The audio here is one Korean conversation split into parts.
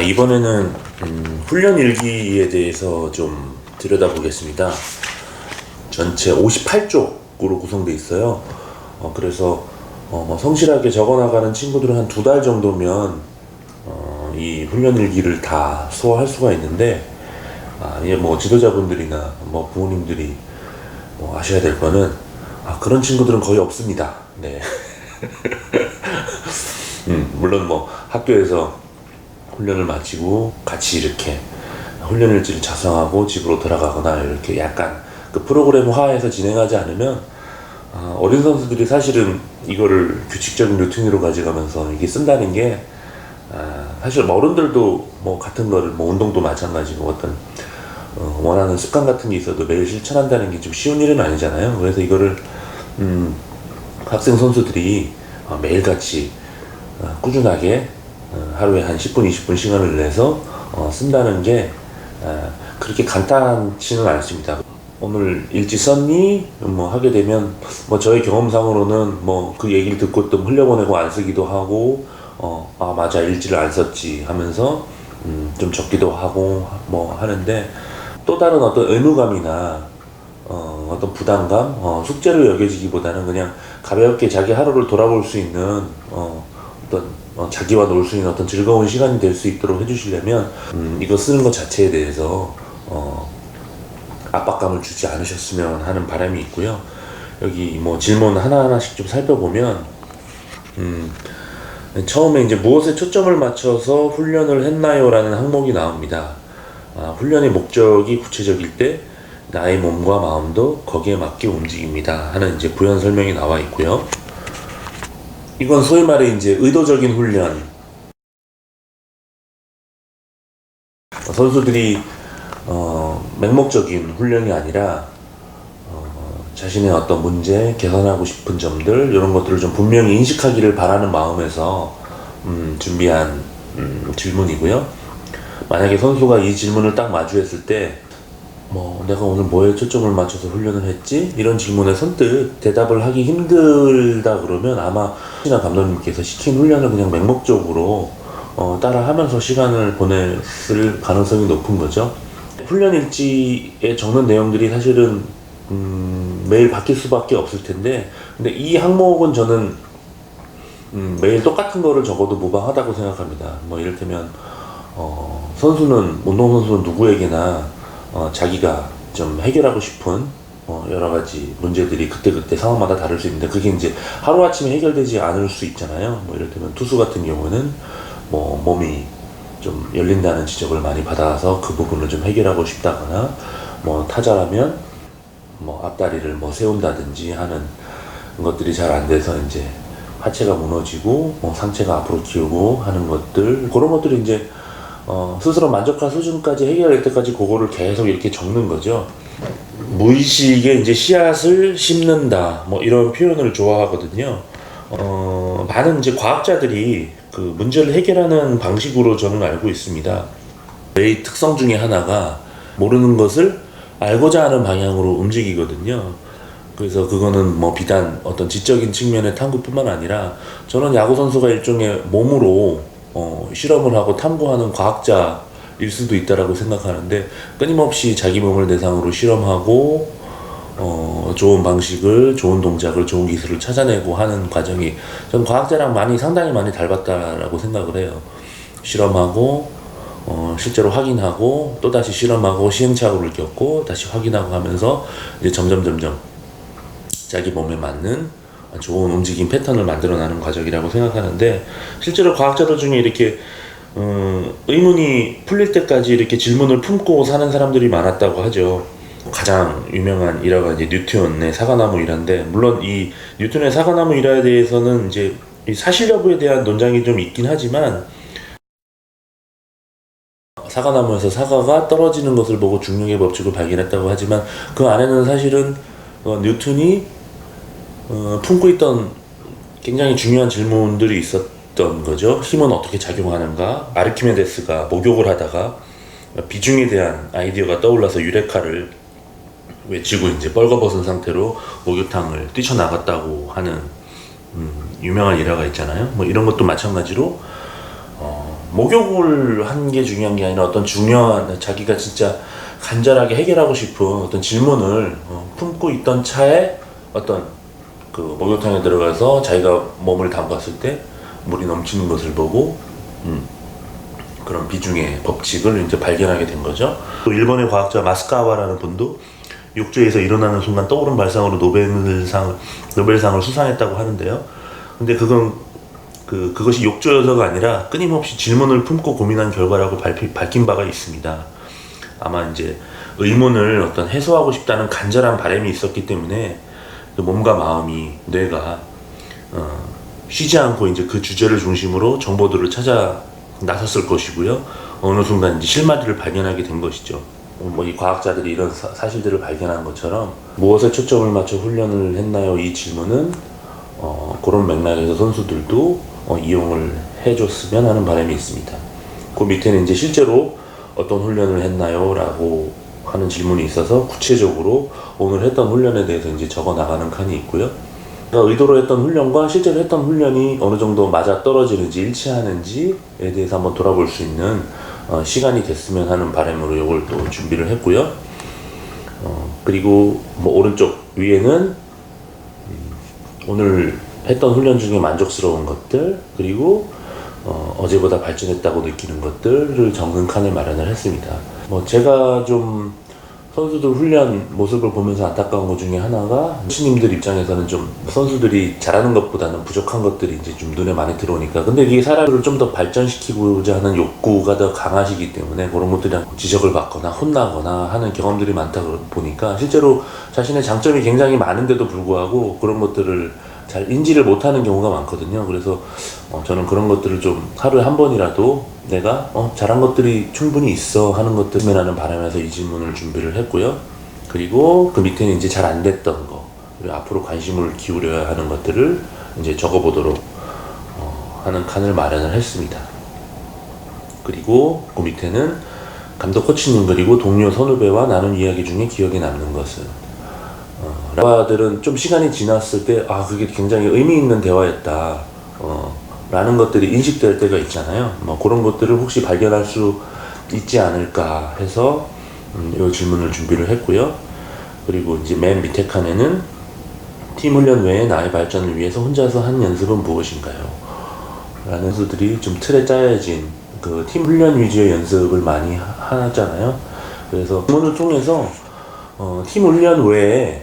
이번에는 훈련 일기에 대해서 좀 들여다보겠습니다. 전체 58쪽으로 구성되어 있어요. 그래서 성실하게 적어나가는 친구들은 한 2달 정도면 이 훈련 일기를 다 소화할 수가 있는데, 이게 지도자분들이나 부모님들이 아셔야 될 거는, 그런 친구들은 거의 없습니다. 네. 물론 학교에서 훈련을 마치고 같이 이렇게 훈련 일지를 작성하고 집으로 돌아가거나 이렇게 약간 그 프로그램화해서 진행하지 않으면 어린 선수들이 사실은 이거를 규칙적인 루틴으로 가져가면서 이게 쓴다는 게 사실 어른들도 같은 거를 운동도 마찬가지고 어떤 원하는 습관 같은 게 있어도 매일 실천한다는 게 좀 쉬운 일은 아니잖아요. 그래서 이거를 학생 선수들이 매일같이 꾸준하게 하루에 한 10분, 20분 시간을 내서 쓴다는 게 그렇게 간단치는 않습니다. 오늘 일지 썼니? 하게 되면 저의 경험상으로는 그 얘기를 듣고 또 흘려보내고 안 쓰기도 하고 맞아 일지를 안 썼지 하면서 좀 적기도 하고 하는데, 또 다른 어떤 의무감이나 어떤 부담감, 숙제로 여겨지기보다는 그냥 가볍게 자기 하루를 돌아볼 수 있는 어떤 자기와 놀 수 있는 어떤 즐거운 시간이 될 수 있도록 해주시려면 이거 쓰는 것 자체에 대해서 압박감을 주지 않으셨으면 하는 바람이 있고요. 여기 질문 하나하나씩 좀 살펴보면 처음에 이제 무엇에 초점을 맞춰서 훈련을 했나요? 라는 항목이 나옵니다. 훈련의 목적이 구체적일 때 나의 몸과 마음도 거기에 맞게 움직입니다 하는 이제 부연 설명이 나와 있고요. 이건 소위 말해 이제 의도적인 훈련. 선수들이 맹목적인 훈련이 아니라 자신의 어떤 문제, 개선하고 싶은 점들 이런 것들을 좀 분명히 인식하기를 바라는 마음에서 준비한 질문이고요. 만약에 선수가 이 질문을 딱 마주했을 때 내가 오늘 뭐에 초점을 맞춰서 훈련을 했지? 이런 질문에 선뜻 대답을 하기 힘들다 그러면 아마 신하 감독님께서 시킨 훈련을 그냥 맹목적으로 따라 하면서 시간을 보냈을 가능성이 높은 거죠. 훈련 일지에 적는 내용들이 사실은 매일 바뀔 수밖에 없을 텐데, 근데 이 항목은 저는 매일 똑같은 거를 적어도 무방하다고 생각합니다. 이를테면 운동선수는 누구에게나 자기가 좀 해결하고 싶은 여러 가지 문제들이 그때그때 상황마다 다를 수 있는데, 그게 이제 하루아침에 해결되지 않을 수 있잖아요. 이를테면 투수 같은 경우는 몸이 좀 열린다는 지적을 많이 받아서 그 부분을 좀 해결하고 싶다거나, 타자라면 앞다리를 세운다든지 하는 것들이 잘 안 돼서 이제 하체가 무너지고 상체가 앞으로 기우고 하는 것들, 그런 것들이 이제 스스로 만족할 수준까지 해결할 때까지 그거를 계속 이렇게 적는 거죠. 무의식에 이제 씨앗을 심는다 이런 표현을 좋아하거든요. 많은 이제 과학자들이 그 문제를 해결하는 방식으로 저는 알고 있습니다. 뇌의 특성 중에 하나가 모르는 것을 알고자 하는 방향으로 움직이거든요. 그래서 그거는 비단 어떤 지적인 측면의 탐구뿐만 아니라, 저는 야구 선수가 일종의 몸으로 실험을 하고 탐구하는 과학자일 수도 있다라고 생각하는데, 끊임없이 자기 몸을 대상으로 실험하고 좋은 방식을, 좋은 동작을, 좋은 기술을 찾아내고 하는 과정이 저는 과학자랑 상당히 많이 닮았다라고 생각을 해요. 실험하고 실제로 확인하고 또다시 실험하고 시행착오를 겪고 다시 확인하고 하면서 이제 점점 자기 몸에 맞는 좋은 움직임 패턴을 만들어나는 과정이라고 생각하는데, 실제로 과학자들 중에 이렇게 의문이 풀릴 때까지 이렇게 질문을 품고 사는 사람들이 많았다고 하죠. 가장 유명한 일화가 이제 뉴턴의 사과나무 일화인데, 물론 이 뉴턴의 사과나무 일화에 대해서는 이제 이 사실 여부에 대한 논쟁이 좀 있긴 하지만, 사과나무에서 사과가 떨어지는 것을 보고 중력의 법칙을 발견했다고 하지만, 그 안에는 사실은 뉴턴이 품고 있던 굉장히 중요한 질문들이 있었던 거죠. 힘은 어떻게 작용하는가? 아르키메데스가 목욕을 하다가 비중에 대한 아이디어가 떠올라서 유레카를 외치고 이제 뻘거벗은 상태로 목욕탕을 뛰쳐나갔다고 하는 유명한 일화가 있잖아요. 이런 것도 마찬가지로 목욕을 한 게 중요한 게 아니라 어떤 중요한 자기가 진짜 간절하게 해결하고 싶은 어떤 질문을 품고 있던 차에 어떤 그 목욕탕에 들어가서 자기가 몸을 담갔을 때 물이 넘치는 것을 보고 그런 비중의 법칙을 이제 발견하게 된 거죠. 또 일본의 과학자 마스카와라는 분도 욕조에서 일어나는 순간 떠오른 발상으로 노벨상을 수상했다고 하는데요. 근데 그것이 욕조여서가 아니라 끊임없이 질문을 품고 고민한 결과라고 밝힌 바가 있습니다. 아마 이제 의문을 어떤 해소하고 싶다는 간절한 바람이 있었기 때문에 몸과 마음이, 뇌가 쉬지 않고 이제 그 주제를 중심으로 정보들을 찾아 나섰을 것이고요. 어느 순간 이제 실마리를 발견하게 된 것이죠. 뭐 이 과학자들이 이런 사실들을 발견한 것처럼 무엇에 초점을 맞춰 훈련을 했나요? 이 질문은 그런 맥락에서 선수들도 이용을 해줬으면 하는 바람이 있습니다. 그 밑에는 이제 실제로 어떤 훈련을 했나요? 라고 하는 질문이 있어서 구체적으로 오늘 했던 훈련에 대해서 이제 적어 나가는 칸이 있고요. 그러니까 의도로 했던 훈련과 실제로 했던 훈련이 어느 정도 맞아 떨어지는지 일치하는지에 대해서 한번 돌아볼 수 있는 시간이 됐으면 하는 바람으로 이걸 또 준비를 했고요. 그리고 뭐 오른쪽 위에는 오늘 했던 훈련 중에 만족스러운 것들, 그리고 어제보다 발전했다고 느끼는 것들을 적는 칸을 마련을 했습니다. 뭐 제가 좀 선수들 훈련 모습을 보면서 안타까운 것 중에 하나가 코치님들 입장에서는 좀 선수들이 잘하는 것보다는 부족한 것들이 이제 좀 눈에 많이 들어오니까, 근데 이게 사람들을 좀 더 발전시키고자 하는 욕구가 더 강하시기 때문에 그런 것들이랑 지적을 받거나 혼나거나 하는 경험들이 많다 보니까 실제로 자신의 장점이 굉장히 많은데도 불구하고 그런 것들을 잘 인지를 못하는 경우가 많거든요. 그래서 저는 그런 것들을 좀 하루에 한 번이라도 내가 잘한 것들이 충분히 있어 하는 것들을 하는 바람에서 이 질문을 준비를 했고요. 그리고 그 밑에는 이제 잘 안 됐던 거, 그리고 앞으로 관심을 기울여야 하는 것들을 이제 적어보도록 하는 칸을 마련을 했습니다. 그리고 그 밑에는 감독 코치님 그리고 동료 선후배와 나눈 이야기 중에 기억에 남는 것은, 대화들은 좀 시간이 지났을 때 그게 굉장히 의미 있는 대화였다 라는 것들이 인식될 때가 있잖아요. 뭐 그런 것들을 혹시 발견할 수 있지 않을까 해서 이 질문을 준비를 했고요. 그리고 이제 맨 밑에 칸에는 팀 훈련 외에 나의 발전을 위해서 혼자서 한 연습은 무엇인가요? 라는 선수들이 좀 틀에 짜여진 그 팀 훈련 위주의 연습을 많이 하잖아요. 그래서 질문을 통해서 팀 훈련 외에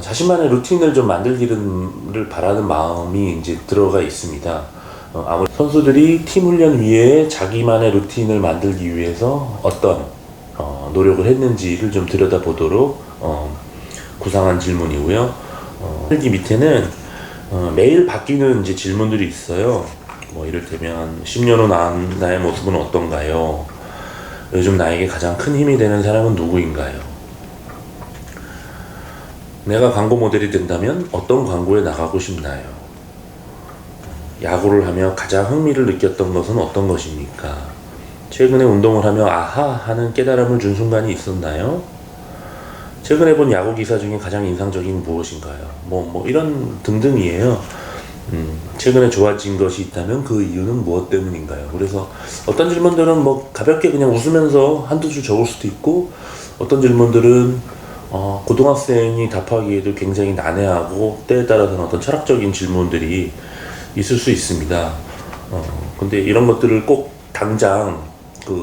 자신만의 루틴을 좀 만들기를 바라는 마음이 이제 들어가 있습니다. 아무래도 선수들이 팀 훈련 위에 자기만의 루틴을 만들기 위해서 어떤 노력을 했는지를 좀 들여다보도록 구상한 질문이고요. 여기 밑에는 매일 바뀌는 이제 질문들이 있어요. 뭐 이를테면 10년 후 나의 모습은 어떤가요? 요즘 나에게 가장 큰 힘이 되는 사람은 누구인가요? 내가 광고 모델이 된다면 어떤 광고에 나가고 싶나요? 야구를 하며 가장 흥미를 느꼈던 것은 어떤 것입니까? 최근에 운동을 하며 아하 하는 깨달음을 준 순간이 있었나요? 최근에 본 야구 기사 중에 가장 인상적인 무엇인가요? 뭐 이런 등등이에요. 최근에 좋아진 것이 있다면 그 이유는 무엇 때문인가요? 그래서 어떤 질문들은 뭐 가볍게 그냥 웃으면서 한두 줄 적을 수도 있고, 어떤 질문들은 고등학생이 답하기에도 굉장히 난해하고 때에 따라서는 어떤 철학적인 질문들이 있을 수 있습니다. 근데 이런 것들을 꼭 당장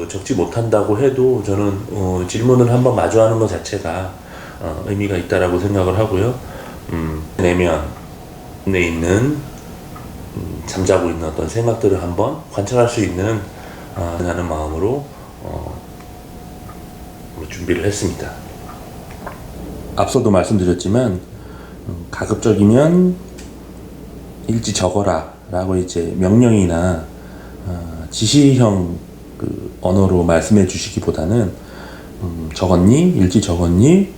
적지 못한다고 해도 저는 질문을 한번 마주하는 것 자체가 의미가 있다라고 생각을 하고요. 내면에 있는 잠자고 있는 어떤 생각들을 한번 관찰할 수 있는 하는 마음으로 준비를 했습니다. 앞서도 말씀드렸지만 가급적이면 일지 적어라 라고 이제 명령이나 지시형 언어로 말씀해 주시기보다는 적었니? 일지 적었니?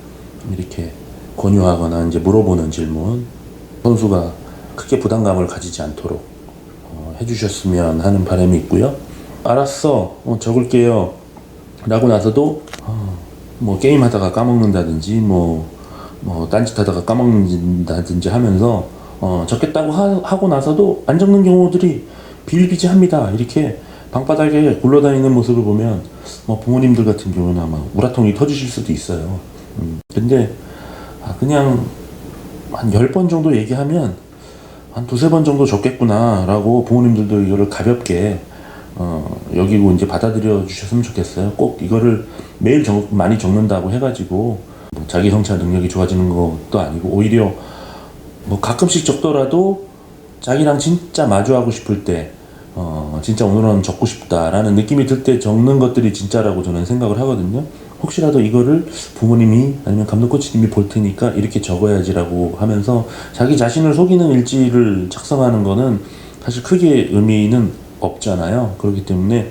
이렇게 권유하거나 이제 물어보는 질문, 선수가 크게 부담감을 가지지 않도록 해주셨으면 하는 바람이 있고요. 알았어, 적을게요 라고 나서도 뭐 게임하다가 까먹는다든지 뭐 딴짓하다가 까먹는다든지 하면서 적겠다고 하고 나서도 안 적는 경우들이 비일비재합니다. 이렇게 방바닥에 굴러다니는 모습을 보면 뭐 부모님들 같은 경우는 아마 우라통이 터지실 수도 있어요. 근데 그냥 한 10번 정도 얘기하면 한 두세 번 정도 적겠구나 라고 부모님들도 이거를 가볍게 여기고 이제 받아들여 주셨으면 좋겠어요. 꼭 이거를 매일 많이 적는다고 해가지고 뭐 자기 성찰 능력이 좋아지는 것도 아니고, 오히려 뭐 가끔씩 적더라도 자기랑 진짜 마주하고 싶을 때 진짜 오늘은 적고 싶다라는 느낌이 들 때 적는 것들이 진짜라고 저는 생각을 하거든요. 혹시라도 이거를 부모님이 아니면 감독 코치님이 볼 테니까 이렇게 적어야지라고 하면서 자기 자신을 속이는 일지를 작성하는 거는 사실 크게 의미는 없잖아요. 그렇기 때문에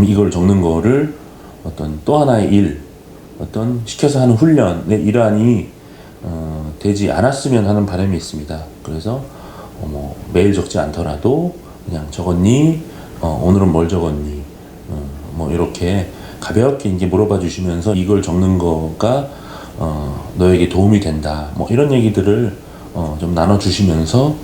이걸 적는 거를 어떤 또 하나의 일, 어떤 시켜서 하는 훈련의 일환이 되지 않았으면 하는 바람이 있습니다. 그래서 뭐 매일 적지 않더라도 그냥 적었니? 오늘은 뭘 적었니? 뭐 이렇게 가볍게 이제 물어봐 주시면서 이걸 적는 거가 너에게 도움이 된다. 뭐 이런 얘기들을 좀 나눠 주시면서